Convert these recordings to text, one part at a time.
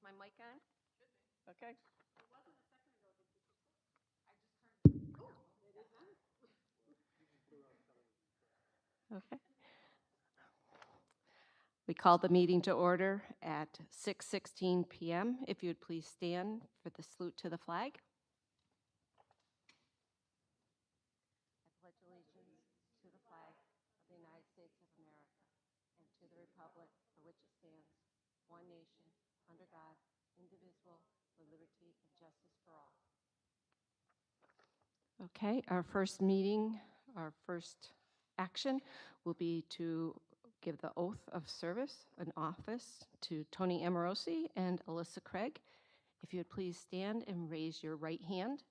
my mic on? Okay. Okay. We call the meeting to order at 6:16 p.m. If you would please stand for the salute to the flag. I pledge allegiance to the flag of the United States of America and to the republic for which it stands, one nation, under God, indivisible, with liberty and justice for all. Okay, our first action will be to give the oath of service and office to Tony Amorosi and Alyssa Craig. If you would please stand and raise your right hand.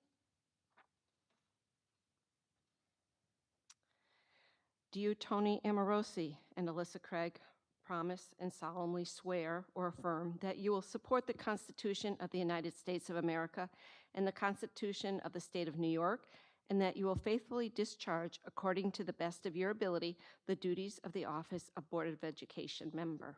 Do you, Tony Amorosi and Alyssa Craig, promise and solemnly swear or affirm that you will support the Constitution of the United States of America and the Constitution of the State of New York, and that you will faithfully discharge, according to the best of your ability, the duties of the office of Board of Education member?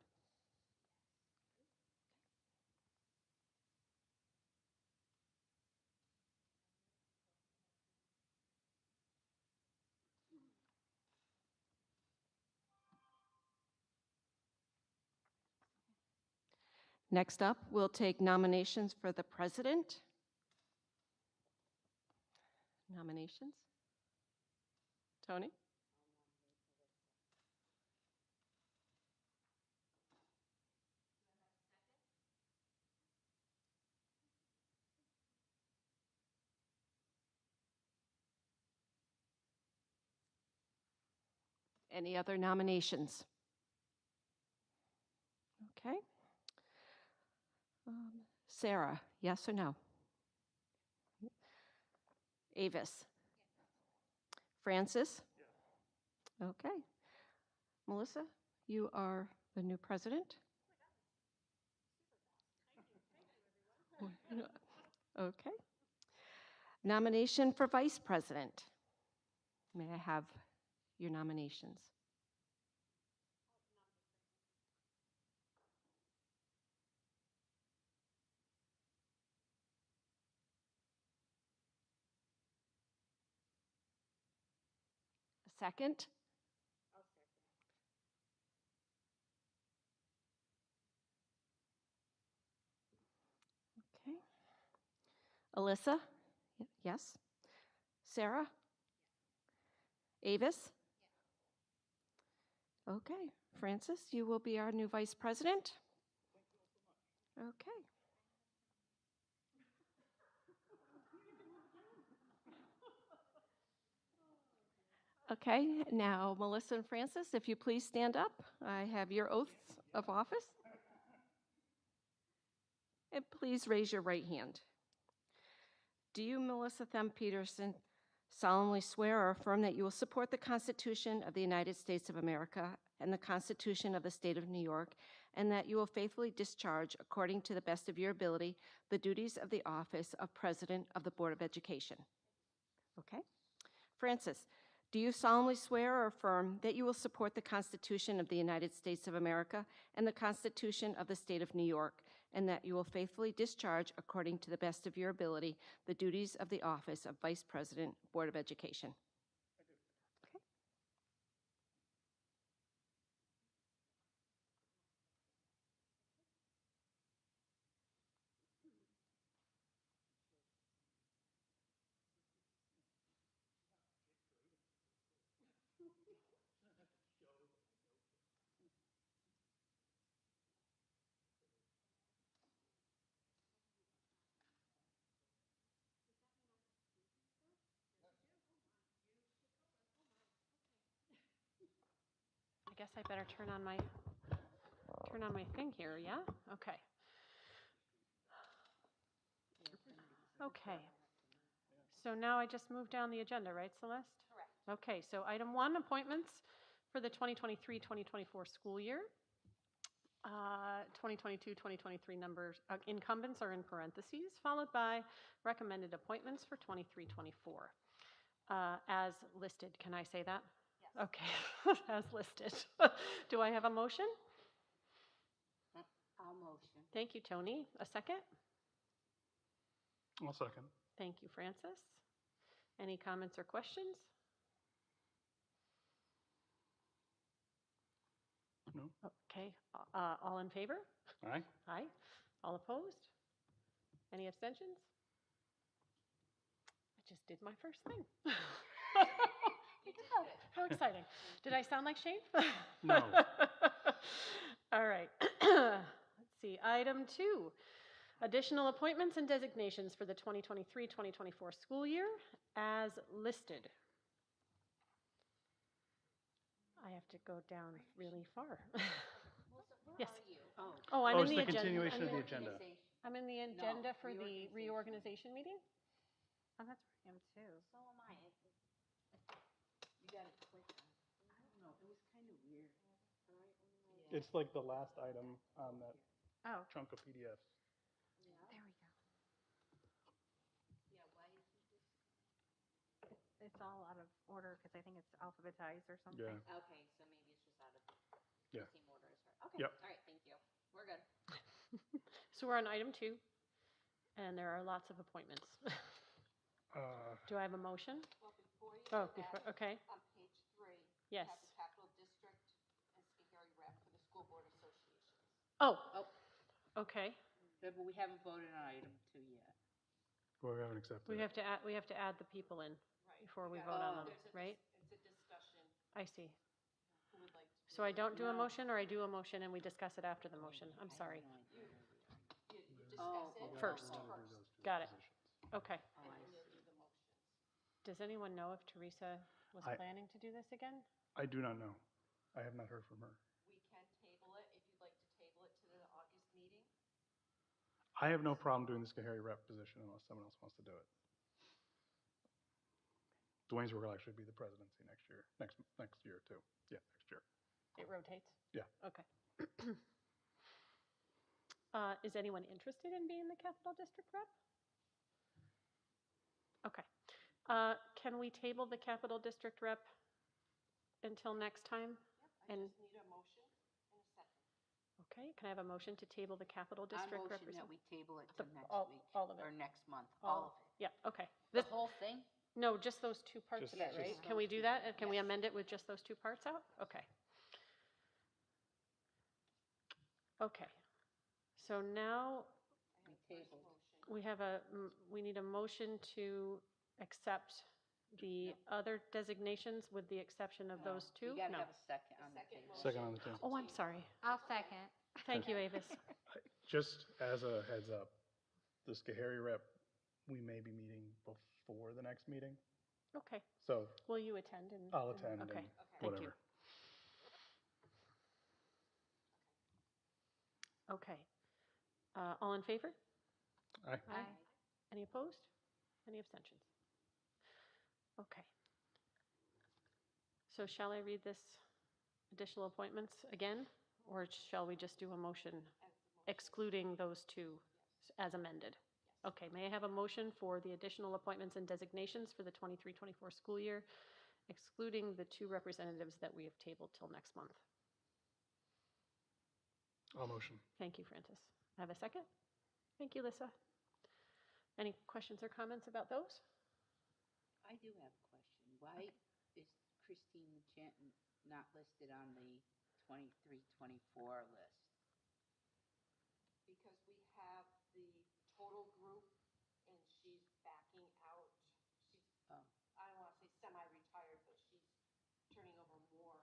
Next up, we'll take nominations for the president. Nominations? Tony? Any other nominations? Okay. Sarah, yes or no? Avis? Francis? Okay. Melissa, you are the new president. Okay. Nomination for vice president. May I have your nominations? A second? Okay. Alyssa? Yes. Sarah? Avis? Okay. Francis, you will be our new vice president. Okay. Okay, now Melissa and Francis, if you please stand up. I have your oaths of office. And please raise your right hand. Do you, Melissa Them Peterson, solemnly swear or affirm that you will support the Constitution of the United States of America and the Constitution of the State of New York, and that you will faithfully discharge, according to the best of your ability, the duties of the office of President of the Board of Education? Okay. Francis, do you solemnly swear or affirm that you will support the Constitution of the United States of America and the Constitution of the State of New York, and that you will faithfully discharge, according to the best of your ability, the duties of the office of Vice President, Board of Education? I do. Okay. I guess I better turn on my thing here, yeah? Okay. Okay. So now I just moved down the agenda, right, Celeste? Correct. Okay, so item 1, appointments for the 2023-2024 school year. 2022-2023 numbers, incumbents are in parentheses, followed by recommended appointments for 23-24. As listed, can I say that? Yes. Okay, as listed. Do I have a motion? I'll I'll motion. Thank you, Tony. A second? I'll second. Thank you, Francis. Any comments or questions? No? Okay, all in favor? Aye. Aye. All opposed? Any abstentions? I just did my first thing. Look at that. How exciting. Did I sound like Shane? No. All right. Let's see. Item 2, additional appointments and designations for the 2023-2024 school year as listed. I have to go down really far. Yes. Oh, I'm Oh, in it's the the agenda. continuation of the agenda. I'm in the agenda for the reorganization. reorganization meeting? Oh, that's where I am too. So am I. You gotta click on it. I don't know, it was kind of weird. It's like the last item on that Oh, chunk of PDFs. there we go. Yeah, why isn't this? It's all out of order because I think it's alphabetized or something. Yeah. Okay, so maybe it's just out of Yeah. the same order as her. Okay, Yep. all right, thank you. We're good. So we're on item 2, and there are lots of appointments. Do I have a motion? Well, before you Oh, do before, that, okay, on page 3, yes. you have the Capital District and Schoharie rep for the School Board Associations. Oh, Oh, okay. but we haven't voted on item 2 yet. Well, we haven't accepted We it. have to add the people in Right. before we Yeah, vote on Oh. them, there's a right? It's a discussion. I see. Who would like to? So I don't do a No. motion, or I do a motion and we discuss it after the motion? I'm sorry. I have no idea where we are. You discuss Oh, it. okay. First. Got it. Okay. Oh, I And then you'll see. do the motions. Does anyone know if Teresa was I- planning to do this again? I do not know. I have not heard from her. We can table it if you'd like to table it to the August meeting. I have no problem doing the Schoharie rep position unless someone else wants to do it. Dwayne's will actually be the presidency next year, next year too. Yeah, next year. It rotates? Yeah. Okay. Is anyone interested in being the Capital District rep? Okay. Can we table the Capital District rep until next time? I And- just need a motion and a second. Okay, can I have a motion to table the Capital I District motion that representative? we table it The- to next all- week. all of it. Or next month, all of it. Yeah, okay. The This, whole thing? no, just those 2 parts Just- of it, right? just Can we those do two. that? Can we Yes. amend it with just those 2 parts out? Okay. Okay. So now We tabled. we have we need a motion to accept the other designations with the exception of No, those 2? We gotta No. have a second on the Second table. Second on the table. Oh, I'm sorry. I'll second. Thank you, Avis. Just as a heads up, the Schoharie rep, we may be meeting before the next meeting. Okay. So Will you attend? I'll attend Okay. and Thank you. whatever. Okay. All in favor? Aye. Aye. Any opposed? Any abstentions? Okay. So shall I read this additional appointments again? Or shall we just do a motion excluding those 2 as amended? Okay, may I have a motion for the additional appointments and designations for the 23-24 school year, excluding the 2 representatives that we have tabled till next month? I'll motion. Thank you, Francis. I have a second? Thank you, Lissa. Any questions or comments about those? I do have a question. Why is Christine Chanton not listed on the 23-24 list? Because we have the total group and she's backing out. She's, Oh. I don't want to say semi-retired, but she's turning over more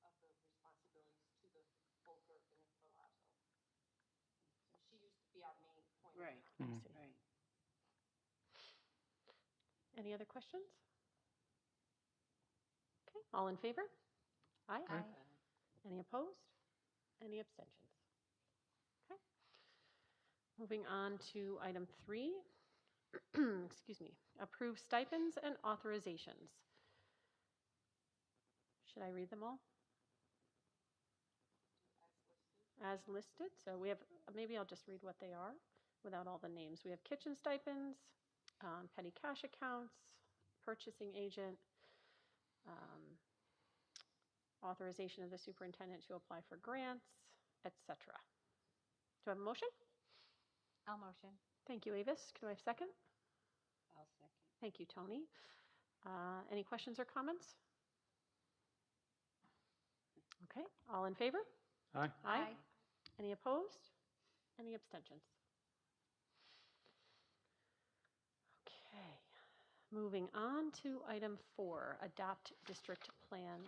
of the responsibilities to the full group in Palazzo. So she used to be our main point. of Right, I Mhm. see. right. Any other questions? Okay, all in favor? Aye. Aye. Any opposed? Any abstentions? Okay. Moving on to item 3. Excuse me. Approve stipends and authorizations. Should I read them all? As listed. So we have, maybe I'll just read what they are without all the names. We have kitchen stipends, petty cash accounts, purchasing agent, authorization of the superintendent to apply for grants, etc. Do I have a motion? I'll motion. Thank you, Avis. Can I have a second? I'll second. Thank you, Tony. Any questions or comments? Okay, all in favor? Aye. Aye. Any opposed? Any abstentions? Okay, moving on to item 4, adopt district plans.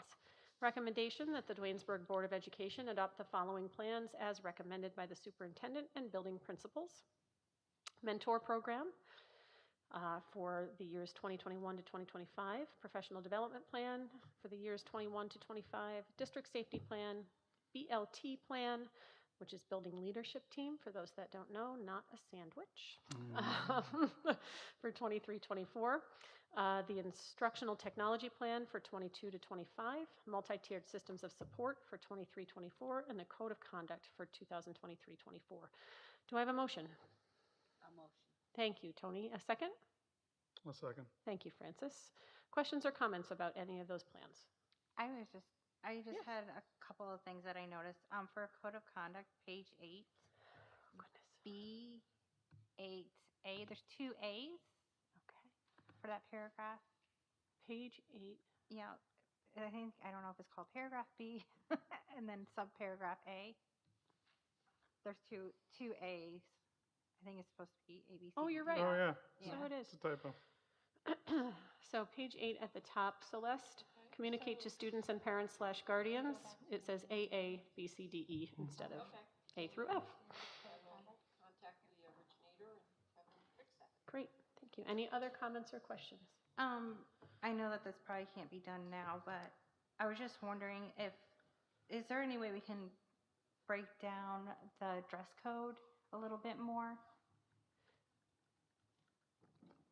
Recommendation that the Duanesburg Board of Education adopt the following plans as recommended by the superintendent and building principals. Mentor program for the years 2021 to 2025, professional development plan for the years 21 to 25, district safety plan, BLT plan, which is building leadership team, for those that don't know, not a sandwich, for 23-24. The instructional technology plan for 22 to 25, multi-tiered systems of support for 23-24, and the code of conduct for 2023-24. Do I have a motion? A motion. Thank you, Tony. A second? A second. Thank you, Francis. Questions or comments about any of those plans? I just Yeah. had a couple of things that I noticed. For code of conduct, page 8, Goodness. B8A, there's 2 A's Okay. for that paragraph. Page 8. Yeah, I don't know if it's called paragraph B and then subparagraph A. There's two A's. I think it's supposed to be A, B, C. Oh, D, you're E. right. Oh, yeah. So it is. It's a typo. So page 8 at the top, Celeste, communicate to students and parents / guardians. It says AA, B, C, D, E instead of A through F. Contact the originator and have them fix that. Great, thank you. Any other comments or questions? I know that this probably can't be done now, but I was just wondering is there any way we can break down the dress code a little bit more?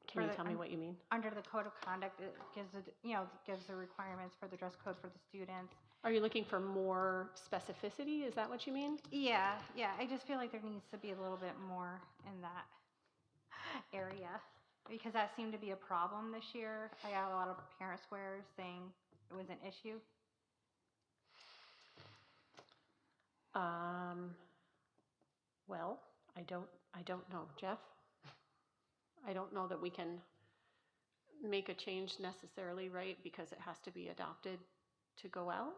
Can you the- tell me what you mean? Under the code of conduct, it gives the requirements for the dress code for the students. Are you looking for more specificity? Is that what you mean? Yeah, I just feel like there needs to be a little bit more in that area, because that seemed to be a problem this year. I got a lot of parent squares saying it was an issue. Well, I don't know. Jeff? I don't know that we can make a change necessarily, right? Because it has to be adopted to go out?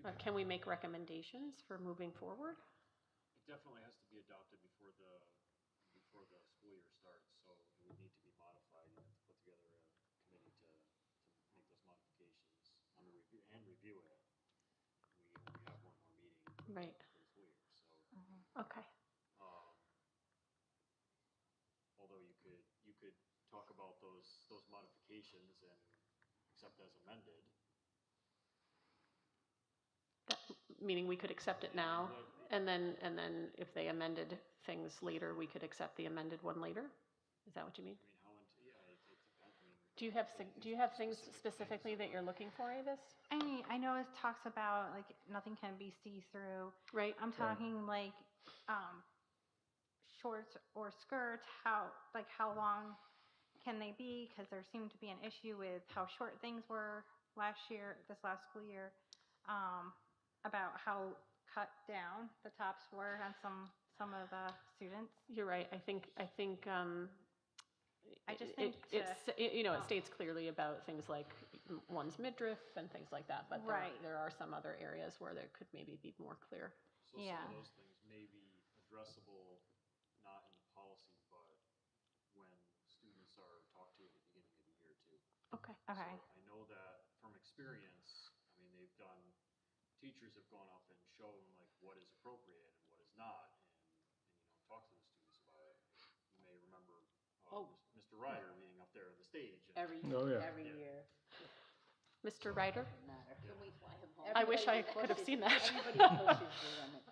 Or can we make recommendations for moving forward? It definitely has to be adopted before the school year starts, so it would need to be modified. You have to put together a committee to make those modifications and review it. We only have one more meeting Right. for the school year, so Okay. although you could talk about those modifications and accept as amended. Meaning we could accept it now, and then if they amended things later, we could accept the amended one later? Is that what you mean? I mean, it depends. I mean, Do you have things specifically that you're looking for, Avis? I know it talks about like nothing can be see-through. Right. I'm talking like shorts or skirts. How long can they be? Because there seemed to be an issue with how short things were this last school year. About how cut down the tops were on some of the students. You're right. I think I just think it states clearly about things like one's midriff and things like that, but Right. there are some other areas where there could maybe be more clear. So Yeah. some of those things may be addressable, not in the policy, but when students are talked to at the beginning of the year too. Okay. Okay. So I know that from experience, I mean, teachers have gone up and shown like what is appropriate and what is not, and talk to the students about it. You may remember Mr. Ryder being up there on the stage. And, Every year. Mr. Ryder? Doesn't matter. Can we fly him home? I wish I Everybody could have pushes- seen that. Everybody pushes the limit,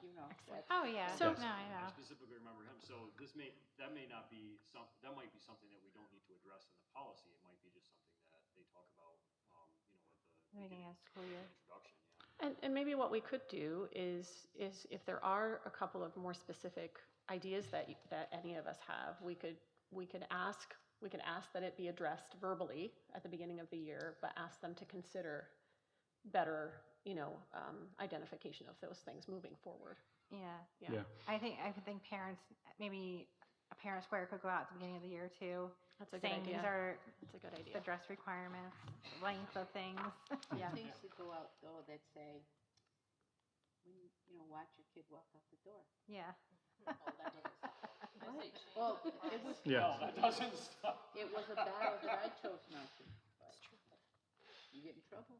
that's- Oh yeah. So- No, I know. I specifically remember him. So that may not be that might be something that we don't need to address in the policy. It might be just something that they talk about, at the Beginning of school year. introduction. Yeah. And maybe what we could do is if there are a couple of more specific ideas that any of us have, we could ask that it be addressed verbally at the beginning of the year, but ask them to consider better, identification of those things moving forward. Yeah. Yeah. I think parents, maybe a parent square could go out at the beginning of the year too, That's a good saying idea. these are That's a good the idea. dress requirements, length of things. Yeah. Things to go out though that say, watch your kid walk out the door. Yeah. Oh, that doesn't stop. I say change Well, the it was, policy. Yeah. No, that doesn't stop. it was a battle that I chose not to. But you get in trouble,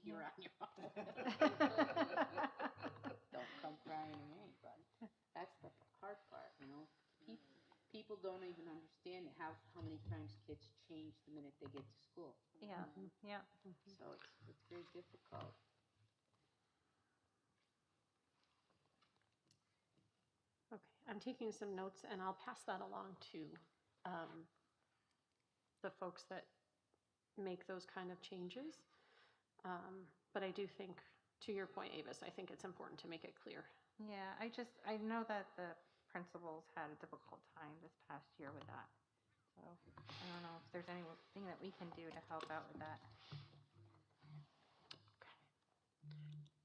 you're on your own. Don't come crying to me, but that's the hard part, People don't even understand how many times kids change the minute they get to school. Yeah. Yeah. So it's very difficult. Okay, I'm taking some notes and I'll pass that along to the folks that make those kind of changes. But I do think, to your point, Avis, I think it's important to make it clear. Yeah. I know that the principals had a difficult time this past year with that. So I don't know if there's anything that we can do to help out with that.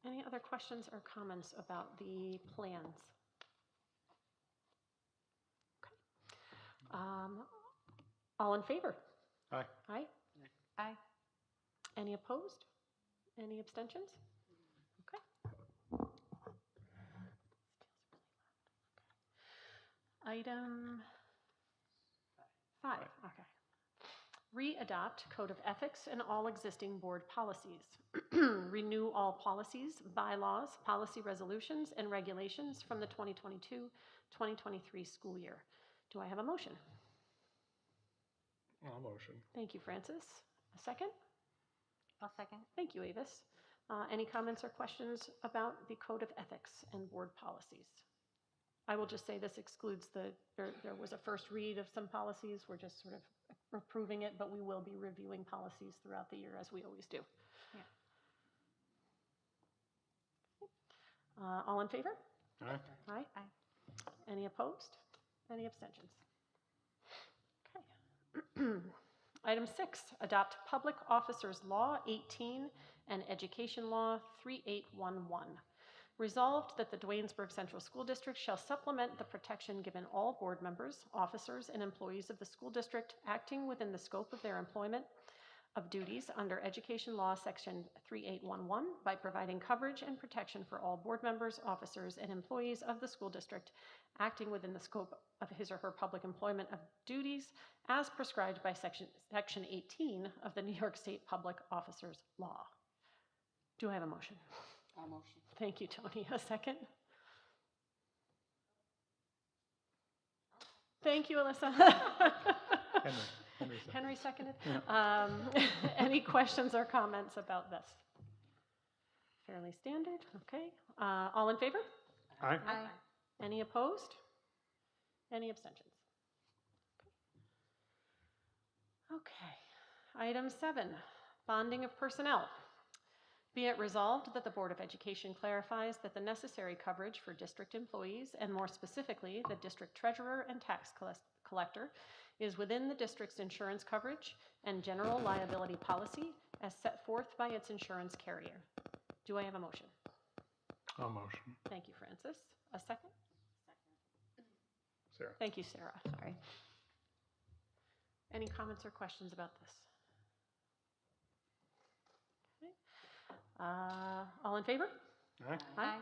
Any other questions or comments about the plans? Okay. All in favor? Aye. Aye. Aye. Any opposed? Any abstentions? Okay. Item 5, okay. Re-adopt Code of Ethics and all existing board policies. Renew all policies, bylaws, policy resolutions, and regulations from the 2022-2023 school year. Do I have a motion? I'll motion. Thank you, Francis. A second? I'll second. Thank you, Avis. Any comments or questions about the Code of Ethics and board policies? I will just say this excludes there was a first read of some policies. We're just sort of approving it, but we will be reviewing policies throughout the year as we always do. Yeah. All in favor? Aye. Aye. Aye. Any opposed? Any abstentions? Okay. Item 6, adopt Public Officers Law 18 and Education Law 3811. Resolved that the Duanesburg Central School District shall supplement the protection given all board members, officers, and employees of the school district acting within the scope of their employment of duties under Education Law Section 3811 by providing coverage and protection for all board members, officers, and employees of the school district acting within the scope of his or her public employment of duties as prescribed by Section 18 of the New York State Public Officers Law. Do I have a motion? I'll motion. Thank you, Tony. A second? Thank you, Alyssa. Henry seconded. Yeah. Any questions or comments about this? Fairly standard, okay. All in favor? Aye. Aye. Any opposed? Any abstentions? Okay. Item 7, bonding of personnel. Be it resolved that the Board of Education clarifies that the necessary coverage for district employees, and more specifically, the district treasurer and tax collector, is within the district's insurance coverage and general liability policy as set forth by its insurance carrier. Do I have a motion? I'll motion. Thank you, Francis. A second? Sarah. Thank you, Sarah. Sorry. Any comments or questions about this? Okay. All in favor? Aye. Aye.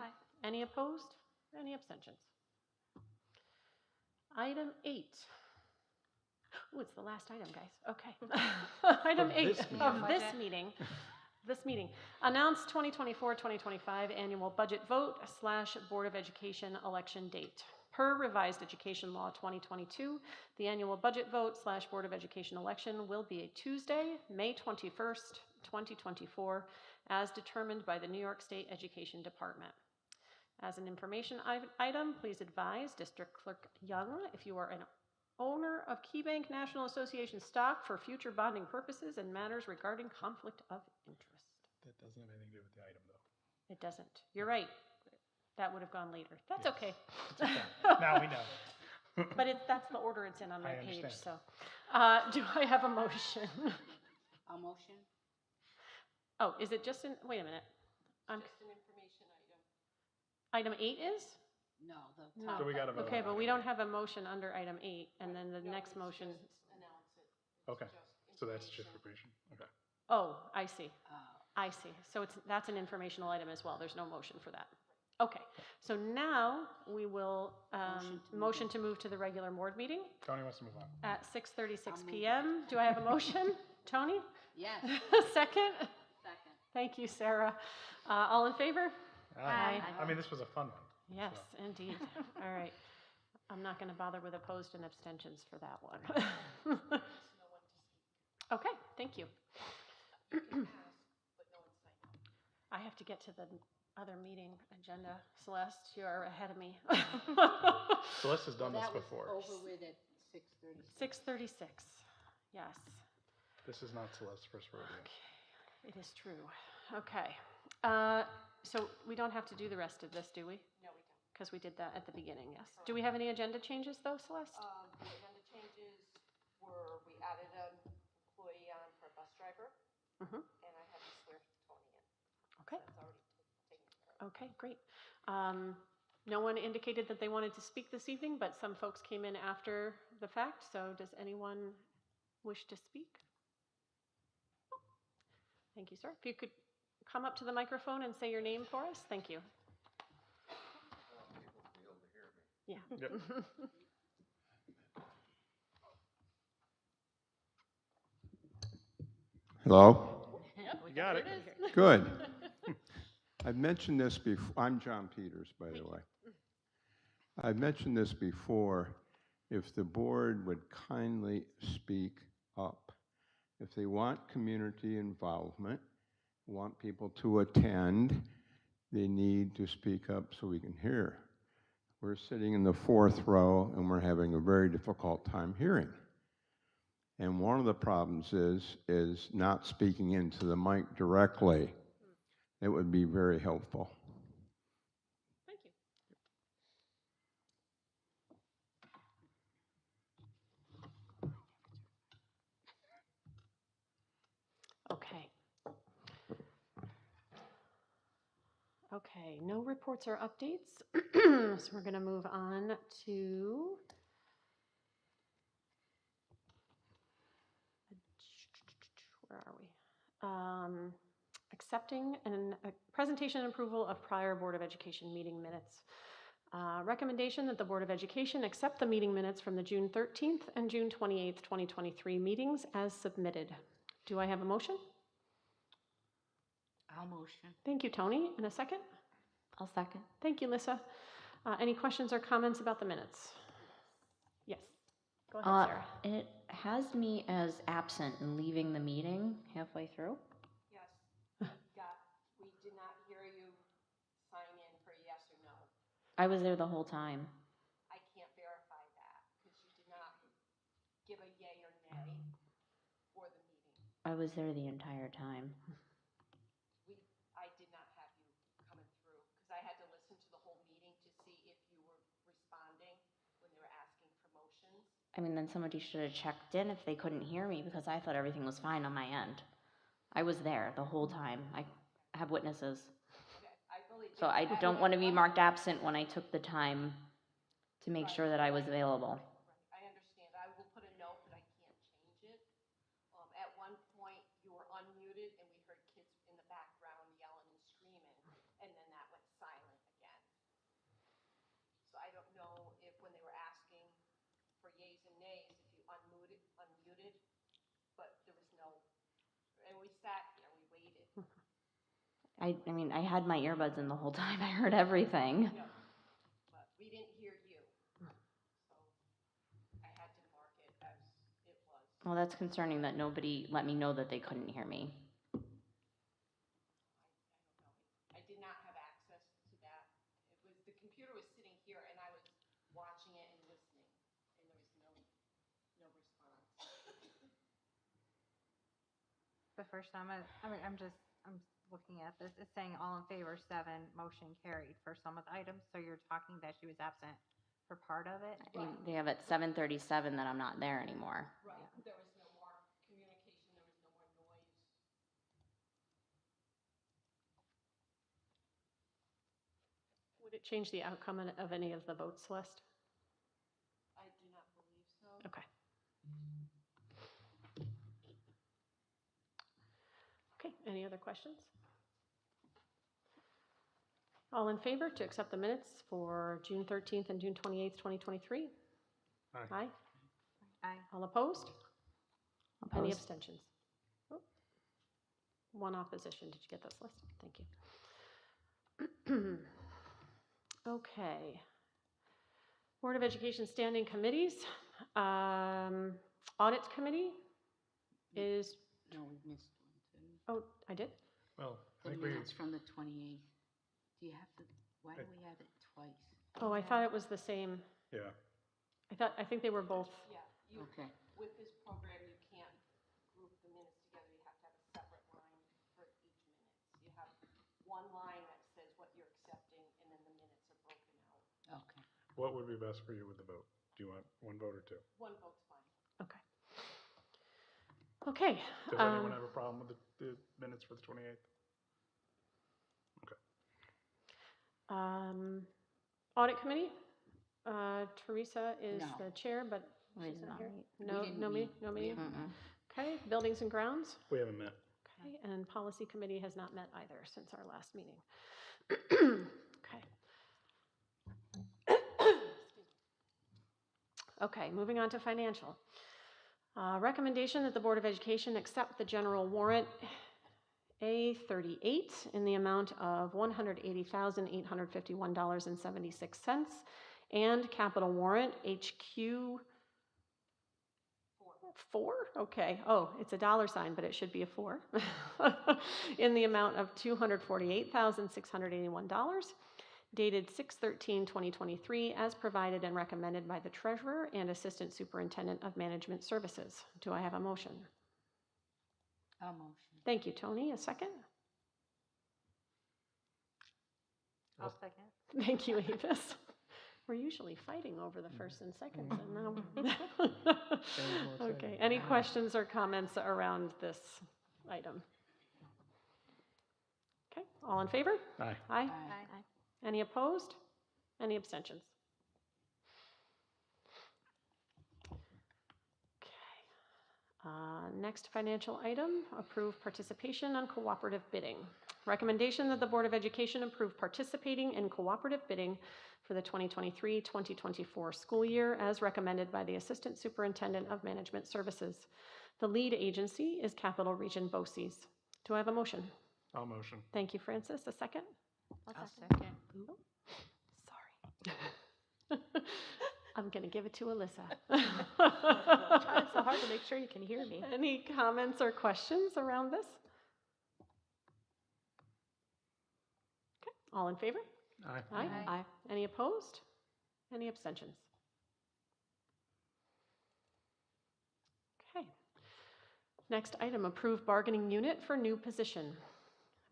Any opposed? Any abstentions? Item 8. Oh, it's the last item, guys. Okay. Item 8 this meeting. of this Budget. meeting. This meeting. Announce 2024-2025 annual budget vote / Board of Education election date. Per revised Education Law 2022, the annual budget vote / Board of Education election will be a Tuesday, May 21st, 2024, as determined by the New York State Education Department. As an information item, please advise District Clerk Young if you are an owner of KeyBank National Association stock for future bonding purposes and matters regarding conflict of interest. That doesn't have anything to do with the item, though. It doesn't. You're right. That would have gone later. That's Yes. okay. Now we know. But that's the order it's in on my I page, understand. so. Do I have a motion? I'll motion. Oh, is it just in, wait a minute. I'm Just an information item. Item 8 is? No, the No. top. So we gotta vote. Okay, on but we item don't have a motion under item 8, and then the next motion, Announce it. Okay, so that's just information, okay. oh, I see. Oh. I see. So that's an informational item as well. There's no motion for that. Okay, so now we will, motion to move to the regular board meeting Tony wants to move on. at 6:36 I'll move PM. Do I have a motion? Tony? Yes, Second? second. Thank you, Sarah. All in favor? Aye. I mean, this was a fun one. Yes, indeed. All right. I'm not going to bother with opposed and abstentions for that one. Okay, thank you. I have to get to the other meeting agenda. Celeste, you are ahead of me. Celeste has done this That was before. over with at 6:30. 6:36, yes. This is not Celeste's first rodeo. Okay, it is true. Okay. So we don't have to do the rest of this, do we? No, we don't. Because we did that at the beginning, yes. Do we have any agenda changes, though, Celeste? The agenda changes were, we added an employee on for a bus driver, Mhm. and I had to swear Tony in. Okay. So that's already taken care of. Okay, great. No one indicated that they wanted to speak this evening, but some folks came in after the fact, so does anyone wish to speak? Thank you, sir. If you could come up to the microphone and say your name for us, thank you. Yeah. Yep. Hello? You got it. Good. I've mentioned this before. I'm John Peters, by the way. I've mentioned this before. If the board would kindly speak up. If they want community involvement, want people to attend, they need to speak up so we can hear. We're sitting in the 4th row and we're having a very difficult time hearing. And one of the problems is not speaking into the mic directly. It would be very helpful. Thank you. Okay. Okay, no reports or updates. So we're going to move on to where are we? Accepting a presentation and approval of prior Board of Education meeting minutes. Recommendation that the Board of Education accept the meeting minutes from the June 13th and June 28th, 2023 meetings as submitted. Do I have a motion? I'll motion. Thank you, Tony. And a second? I'll second. Thank you, Lissa. Any questions or comments about the minutes? Yes. Go ahead, Sarah. It has me as absent and leaving the meeting halfway through. Yes, we did not hear you sign in for yes or no. I was there the whole time. I can't verify that because you did not give a yay or nay for the meeting. I was there the entire time. I did not have you coming through because I had to listen to the whole meeting to see if you were responding when they were asking for motions. I mean, then somebody should have checked in if they couldn't hear me because I thought everything was fine on my end. I was there the whole time. I have witnesses. Okay, I really So I don't want to be marked absent when I took the time to make sure that I was available. Right, I understand. I will put a note, but I can't change it. At one point, you were unmuted, and we heard kids in the background yelling and screaming, and then that went silent again. So I don't know if when they were asking for yays and nays, if you unmuted, but there was no, and we sat here, we waited. I mean, I had my earbuds in the whole time. I heard everything. Yeah, but we didn't hear you. So I had to mark it as it was. Well, that's concerning that nobody let me know that they couldn't hear me. I don't know. I did not have access to that. The computer was sitting here and I was watching it and listening, and there was no response. The first time, I'm looking at this, it's saying all in favor, 7, motion carried for some of the items, so you're talking that she was absent for part of it? I mean, they have at 7:37 that I'm not there anymore. Right, there was no more communication, there was no more noise. Would it change the outcome of any of the votes, Celeste? I do not believe so. Okay. Okay, any other questions? All in favor to accept the minutes for June 13th and June 28th, 2023? Aye. Aye. Aye. All opposed? Any Opposed? abstentions? Oh, one opposition. Did you get this list? Thank you. Okay. Board of Education Standing Committees. Audit Committee is, No, we missed one, too. oh, I did? Well, I The think we, minutes from the 28th. Do you have to, why do we have it twice? Oh, I thought it was the same. yeah, I think they were both. Yeah, you, Okay. with this program, you can't group the minutes together. You have to have a separate line for each minutes. You have one line that says what you're accepting, and then the minutes are broken out. Okay. what would be best for you with the vote? Do you want one vote or two? One vote's fine. Okay. Okay. Does anyone have a problem with the minutes for the 28th? Okay. Audit Committee. Teresa is No. the chair, but We she's did not not here. meet. No, We didn't no meeting, meet. no We meeting. haven't met. Okay. Buildings and Grounds. We haven't met. Okay, and Policy Committee has not met either since our last meeting. Okay. Okay, moving on to financial. Recommendation that the Board of Education accept the general warrant A38 in the amount of $180,851.76 and capital warrant HQ 4? Okay. Oh, it's a dollar sign, but it should be a 4. In the amount of $248,681, dated 6/13/2023, as provided and recommended by the Treasurer and Assistant Superintendent of Management Services. Do I have a motion? I'll motion. Thank you, Tony. A second? I'll second. Thank you, Avis. We're usually fighting over the first and seconds, and now. Okay, any questions or comments around this item? Okay, all in favor? Aye. Aye. Aye. Any opposed? Any abstentions? Okay. Next financial item, approve participation on cooperative bidding. Recommendation that the Board of Education approve participating in cooperative bidding for the 2023-2024 school year as recommended by the Assistant Superintendent of Management Services. The lead agency is Capital Region BOCES. Do I have a motion? I'll motion. Thank you, Francis. A second? I'll second. Sorry. I'm going to give it to Alyssa. Trying so hard to make sure you can hear me. Any comments or questions around this? Okay, all in favor? Aye. Aye. Aye. Any opposed? Any abstentions? Okay. Next item, approve bargaining unit for new position.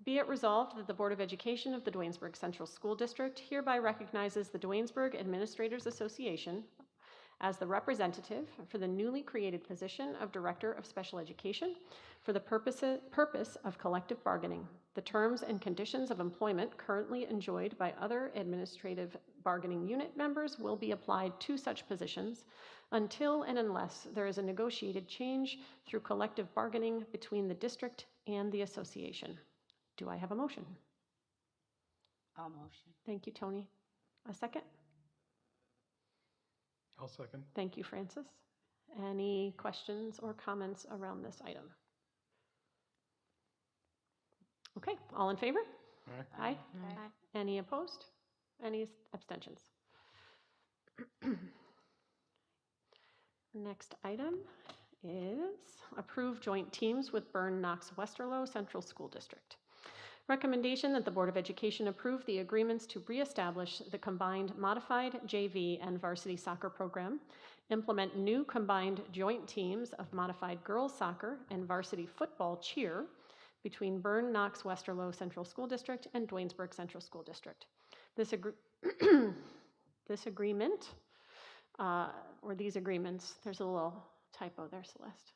Be it resolved that the Board of Education of the Duanesburg Central School District hereby recognizes the Duanesburg Administrators Association as the representative for the newly created position of Director of Special Education for the purpose of collective bargaining. The terms and conditions of employment currently enjoyed by other administrative bargaining unit members will be applied to such positions until and unless there is a negotiated change through collective bargaining between the district and the association. Do I have a motion? I'll motion. Thank you, Tony. A second? I'll second. Thank you, Francis. Any questions or comments around this item? Okay, all in favor? Aye. Aye. Any opposed? Any abstentions? Next item is approve joint teams with Bern-Knox-Westerlo Central School District. Recommendation that the Board of Education approve the agreements to reestablish the combined modified JV and varsity soccer program, implement new combined joint teams of modified girls soccer and varsity football cheer between Bern-Knox-Westerlo Central School District and Duanesburg Central School District. This agreement, or these agreements, there's a little typo there, Celeste.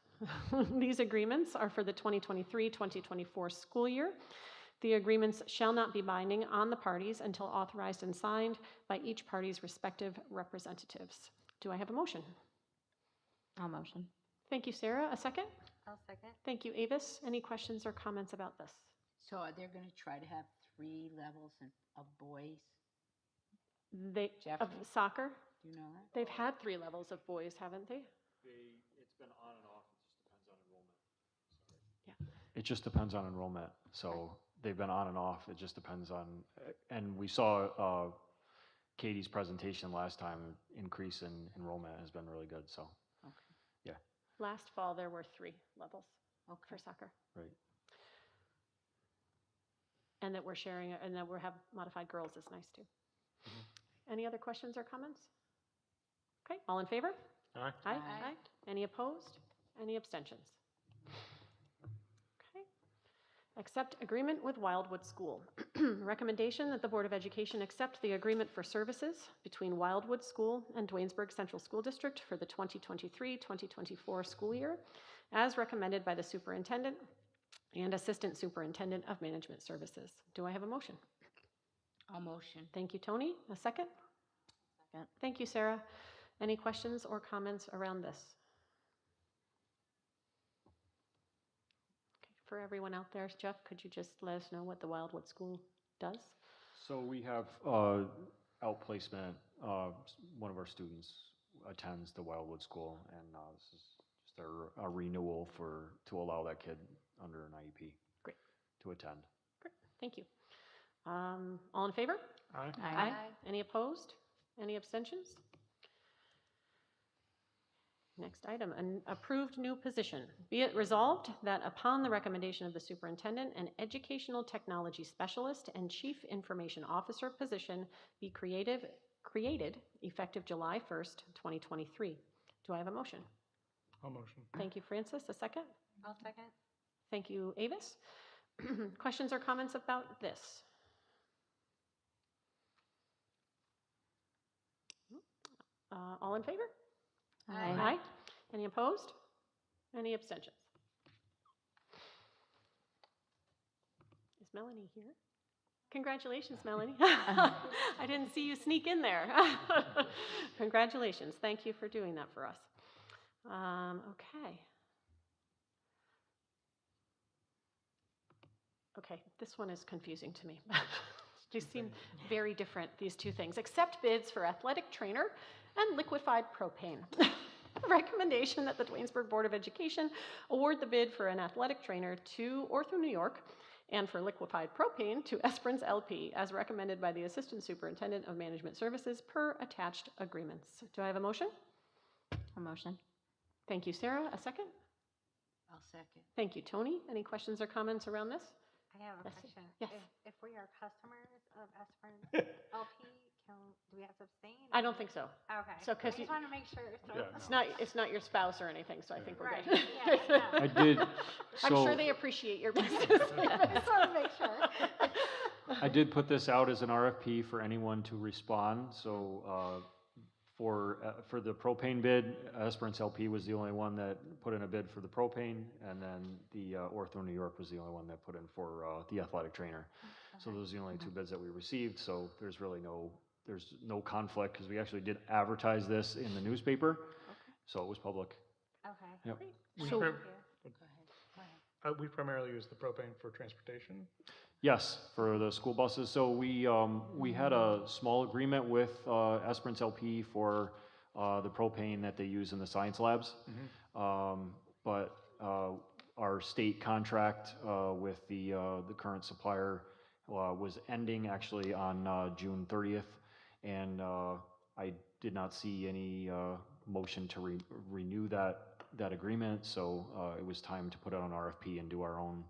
These agreements are for the 2023-2024 school year The agreements shall not be binding on the parties until authorized and signed by each party's respective representatives. Do I have a motion? I'll motion. Thank you, Sarah. A second? I'll second. Thank you, Avis. Any questions or comments about this? So are they gonna try to have 3 levels of boys? Of Jeffrey? soccer, Do you know that? they've had 3 levels of boys, haven't they? It's been on and off, it just depends on enrollment. Yeah. It just depends on enrollment, so they've been on and off, it just depends on, and we saw Katie's presentation last time, increase in enrollment has been really good, so, Okay, Last fall, there were 3 levels okay. for soccer. right. And that we're sharing, and that we have modified girls is nice too. Any other questions or comments? Okay, all in favor? Aye. Aye. Aye. Any opposed? Any abstentions? Okay. Accept agreement with Wildwood School. Recommendation that the Board of Education accept the agreement for services between Wildwood School and Dwaynesburg Central School District for the 2023-2024 school year, as recommended by the Superintendent and Assistant Superintendent of Management Services. Do I have a motion? I'll motion. Thank you, Tony. A second? Second. Thank you, Sarah. Any questions or comments around this? Okay, for everyone out there, Jeff, could you just let us know what the Wildwood School does? So we have outplacement, one of our students attends the Wildwood School, and this is just a renewal to allow that kid under an IEP. Great. To attend. Great, thank you. All in favor? Aye. Aye. Any opposed? Any abstentions? Next item, an approved new position. Be it resolved that upon the recommendation of the superintendent, an educational technology specialist and chief information officer position be created effective July 1st, 2023. Do I have a motion? I'll motion. Thank you, Francis. A second? I'll second. Thank you, Avis. Questions or comments about this? All in favor? Aye. Any opposed? Any abstentions? Is Melanie here? Congratulations, Melanie. I didn't see you sneak in there. Congratulations. Thank you for doing that for us. Okay. Okay, this one is confusing to me. They seem very different, these two things. Accept bids for athletic trainer and liquefied propane. Recommendation that the Dwaynesburg Board of Education award the bid for an athletic trainer to Ortho New York and for liquefied propane to Esperance LP as recommended by the Assistant Superintendent of Management Services per attached agreements. Do I have a motion? A motion. Thank you, Sarah. A second? I'll second. Thank you, Tony. Any questions or comments around this? I have a Yes, question. yes. If we are customers of Esperance LP, do we have to abstain? I don't think so. Okay. So, 'cause I you- just want to make sure. So. Yeah, It's not your spouse or anything, so I think we're Right. good. Yeah, no. I did, I'm so sure they appreciate your business. I just want to make sure. I did put this out as an RFP for anyone to respond, so for the propane bid, Esperance LP was the only one that put in a bid for the propane, and then the Ortho New York was the only one that put in for the athletic trainer. So those are the only 2 bids that we received, so there's really there's no conflict, because we actually did advertise this in the newspaper, so it was public. Okay. Yep. We So- prim- Go ahead. we primarily use the propane for transportation. Yes, for the school buses. So we had a small agreement with Esperance LP for the propane that they use in the science labs. But our state contract with the current supplier was ending actually on June 30th, and I did not see any motion to renew that agreement. So it was time to put it on RFP and do our own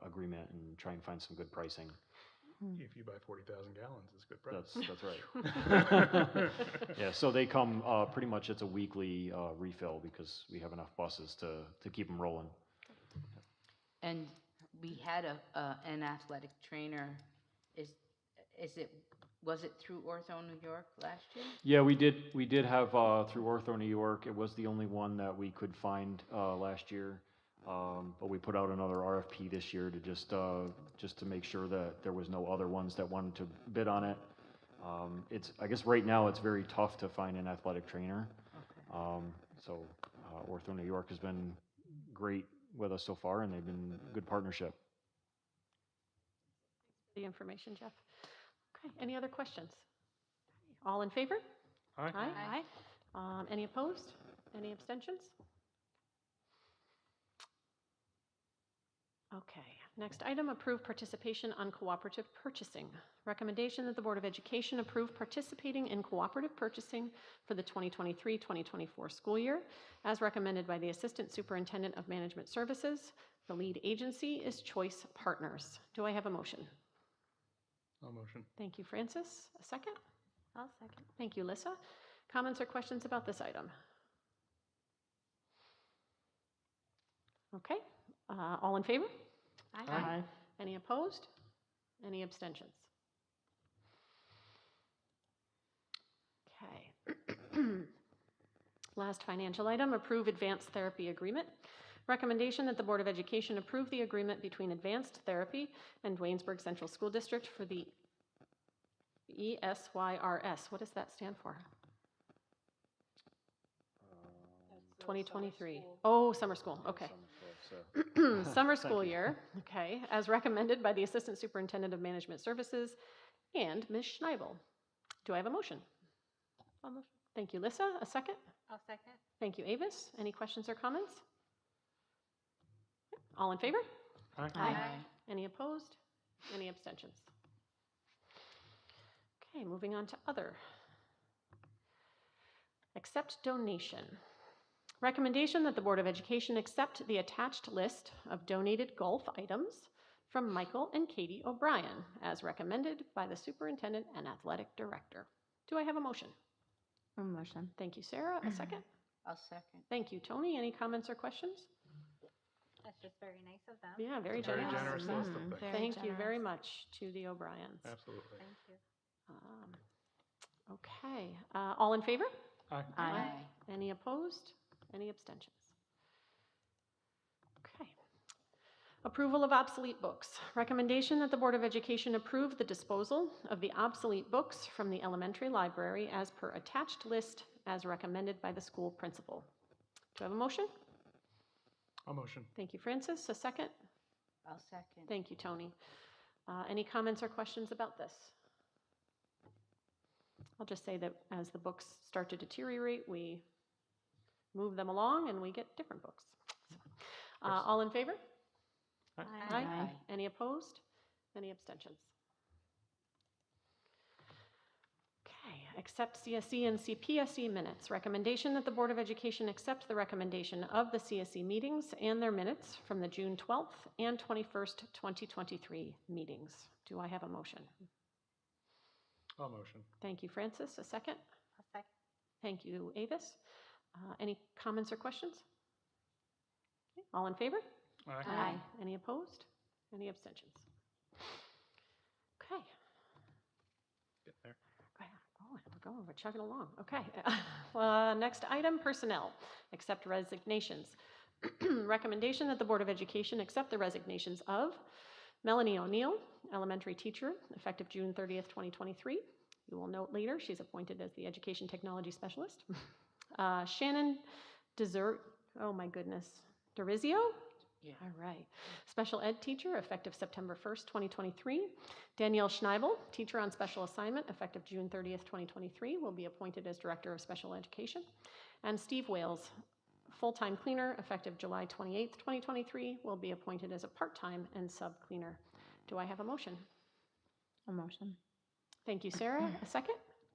agreement and try and find some good pricing. If you buy 40,000 gallons, it's a good price. That's right. Yeah, so they come, pretty much it's a weekly refill because we have enough buses to keep them rolling. And we had an athletic trainer. Was it through Ortho New York last year? Yeah, we did have through Ortho New York. It was the only one that we could find last year. But we put out another RFP this year to just to make sure that there was no other ones that wanted to bid on it. I guess right now it's very tough to find an athletic trainer. So Ortho New York has been great with us so far, and they've been a good partnership. The information, Jeff. Okay, any other questions? All in favor? Aye. Aye. Any opposed? Any abstentions? Okay, next item, approve participation on cooperative purchasing. Recommendation that the Board of Education approve participating in cooperative purchasing for the 2023-2024 school year, as recommended by the Assistant Superintendent of Management Services. The lead agency is Choice Partners. Do I have a motion? I'll motion. Thank you, Francis. A second? I'll second. Thank you, Lissa. Comments or questions about this item? Okay, all in favor? Aye. Any opposed? Any abstentions? Okay. Last financial item, approve advanced therapy agreement. Recommendation that the Board of Education approve the agreement between Advanced Therapy and Waynesburg Central School District for the ESYRS. What does that stand for? 2023. Oh, summer school. Okay. Summer school year. Okay. As recommended by the Assistant Superintendent of Management Services and Ms. Schneibel. Do I have a motion? I'll motion. Thank you, Lissa. A second? I'll second. Thank you, Avis. Any questions or comments? All in favor? Aye. Any opposed? Any abstentions? Okay, moving on to other. Accept donation. Recommendation that the Board of Education accept the attached list of donated golf items from Michael and Katie O'Brien, as recommended by the Superintendent and Athletic Director. Do I have a motion? A motion. Thank you, Sarah. A second? I'll second. Thank you, Tony. Any comments or questions? That's just very nice of them. Yeah, very Very generous. generous list of things. Very Thank you very generous. much to the O'Briens. Absolutely. Thank you. Okay, all in favor? Aye. Aye. Any opposed? Any abstentions? Okay. Approval of obsolete books. Recommendation that the Board of Education approve the disposal of the obsolete books from the elementary library as per attached list as recommended by the school principal. Do I have a motion? I'll motion. Thank you, Francis. A second? I'll second. Thank you, Tony. Any comments or questions about this? I'll just say that as the books start to deteriorate, we move them along and we get different books. All in favor? Aye. Aye. Any opposed? Any abstentions? Okay, accept CSE and CPSE minutes. Recommendation that the Board of Education accept the recommendation of the CSE meetings and their minutes from the June 12th and 21st, 2023 meetings. Do I have a motion? I'll motion. Thank you, Francis. A second? I'll second. Thank you, Avis. Any comments or questions? Okay, all in favor? Aye. Any opposed? Any abstentions? Okay. Get there. We're chugging along. Okay. Next item, personnel. Accept resignations. Recommendation that the Board of Education accept the resignations of Melanie O'Neill, elementary teacher, effective June 30th, 2023. You will note later she's appointed as the Education Technology Specialist. Shannon Derizio? Yeah. All right. Special ed teacher, effective September 1st, 2023. Danielle Schneibel, teacher on special assignment, effective June 30th, 2023, will be appointed as Director of Special Education. And Steve Wales, full-time cleaner, effective July 28th, 2023, will be appointed as a part-time and sub-cleaner. Do I have a motion? A motion. Thank you, Sarah. A second?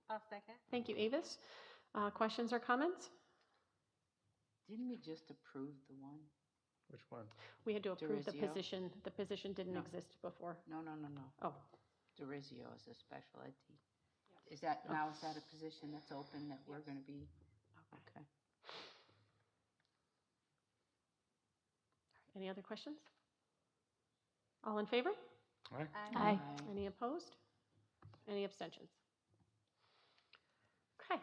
I'll second. Thank you, Avis. Questions or comments? Didn't we just approve the one? Which one? We had to approve the Derizio? position. The position didn't No. exist before. No. Oh, Derizio is a special ed teacher. Is that, now is that a position that's open that we're gonna be? Okay. any other questions? All in favor? Aye. Aye. Any opposed? Any abstentions? Okay,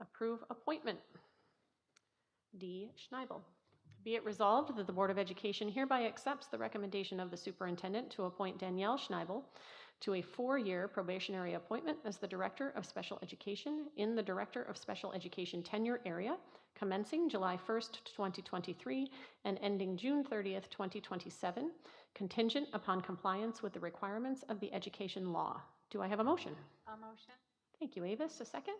approve appointment. D. Schneibel. Be it resolved that the Board of Education hereby accepts the recommendation of the superintendent to appoint Danielle Schneibel to a 4-year probationary appointment as the Director of Special Education in the Director of Special Education tenure area, commencing July 1st, 2023 and ending June 30th, 2027, contingent upon compliance with the requirements of the education law. Do I have a motion? A motion? Thank you, Avis. A second?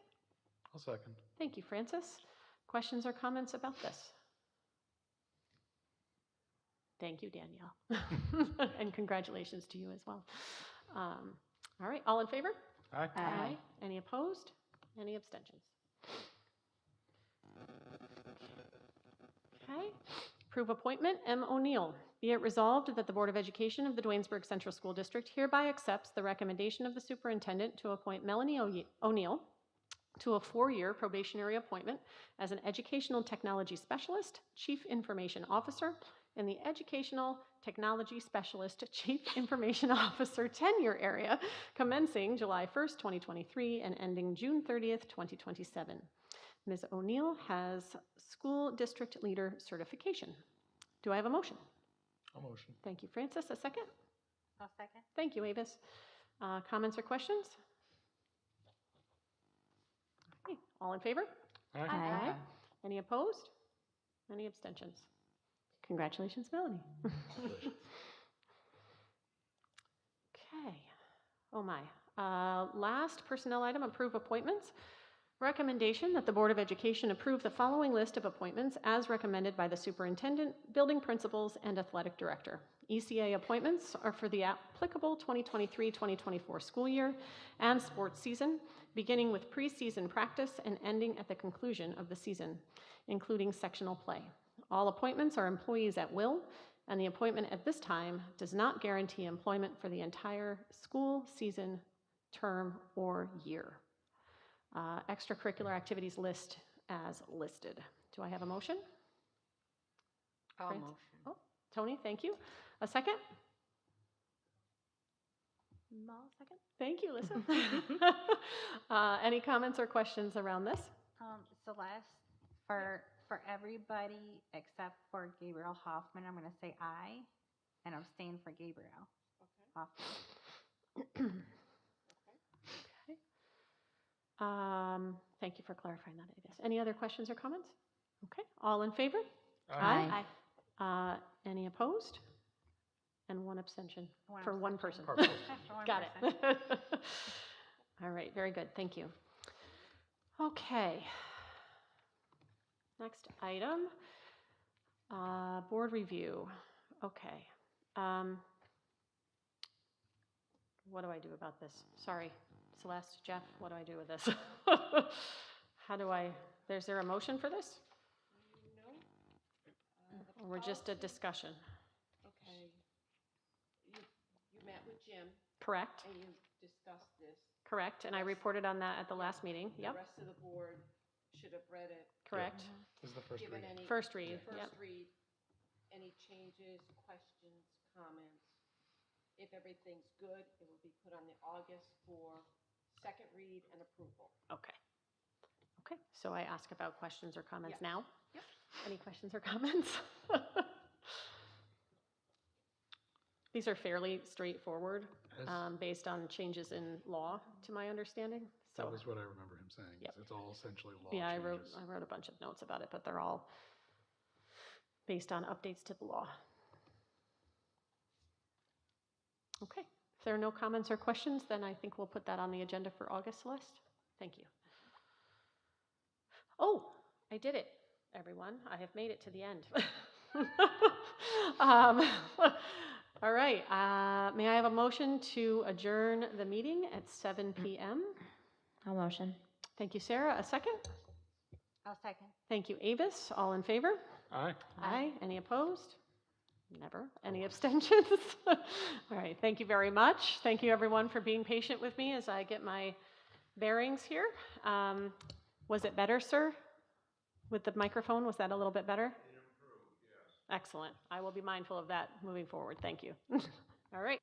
I'll second. Thank you, Francis. Questions or comments about this? Thank you, Danielle. And congratulations to you as well. All right, all in favor? Aye. Aye. Any opposed? Any abstentions? Okay. Approve appointment, M. O'Neill. Be it resolved that the Board of Education of the Duanesburg Central School District hereby accepts the recommendation of the superintendent to appoint Melanie O'Neill to a 4-year probationary appointment as an Educational Technology Specialist, Chief Information Officer, in the Educational Technology Specialist, Chief Information Officer tenure area, commencing July 1st, 2023 and ending June 30th, 2027. Ms. O'Neill has School District Leader certification. Do I have a motion? I'll motion. Thank you, Francis. A second? I'll second. Thank you, Avis. Comments or questions? Okay, all in favor? Aye. Aye. Any opposed? Any abstentions? Congratulations, Melanie. Okay. Oh my. Last personnel item, approve appointments. Recommendation that the Board of Education approve the following list of appointments as recommended by the superintendent, building principals, and athletic director. ECA appointments are for the applicable 2023-2024 school year and sports season, beginning with preseason practice and ending at the conclusion of the season, including sectional play. All appointments are employees at will, and the appointment at this time does not guarantee employment for the entire school season, term, or year. Extracurricular activities list as listed. Do I have a motion? I'll Francis? motion. Oh, Tony, thank you. A second? I'll second. Thank you, Lisa. Any comments or questions around this? Celeste, for everybody except for Gabriel Hoffman, I'm gonna say aye and abstain for Gabriel Hoffman. Thank you for clarifying that, Avis. Any other questions or comments? Okay, all in favor? Aye. Any opposed? And one abstention for one person. For one Got person. it. All right, very good, thank you. Okay. Next item, board review. Okay. What do I do about this? Sorry, Celeste, Jeff, what do I do with this? How do I, is there a motion for this? No. Or we're just a discussion? Okay. You met with Jim Correct, and you discussed this. correct, and I reported on that at the last meeting, The yep, rest of the board should have read it, correct. This is the first given reading. any. First read, First yep. read, any changes, questions, comments. If everything's good, it will be put on the August for second read and approval. Okay. Okay, so I ask about questions or comments Yes. now? Yep. Any questions or comments? These are fairly straightforward, based on changes in law, to my understanding. So, That was what I remember him saying. is Yep. It's all essentially law yeah, I changes. wrote a bunch of notes about it, but they're all based on updates to the law. Okay, if there are no comments or questions, then I think we'll put that on the agenda for August, Celeste. Thank you. Oh, I did it, everyone. I have made it to the end. All right, may I have a motion to adjourn the meeting at 7 p.m.? I'll motion. Thank you, Sarah. A second? I'll second. Thank you, Avis. All in favor? Aye. Aye. Any opposed? Never. Any abstentions? All right, thank you very much. Thank you, everyone, for being patient with me as I get my bearings here. Was it better, sir? With the microphone, was that a little bit better? It improved, yes. Excellent. I will be mindful of that moving forward. Thank you. All right.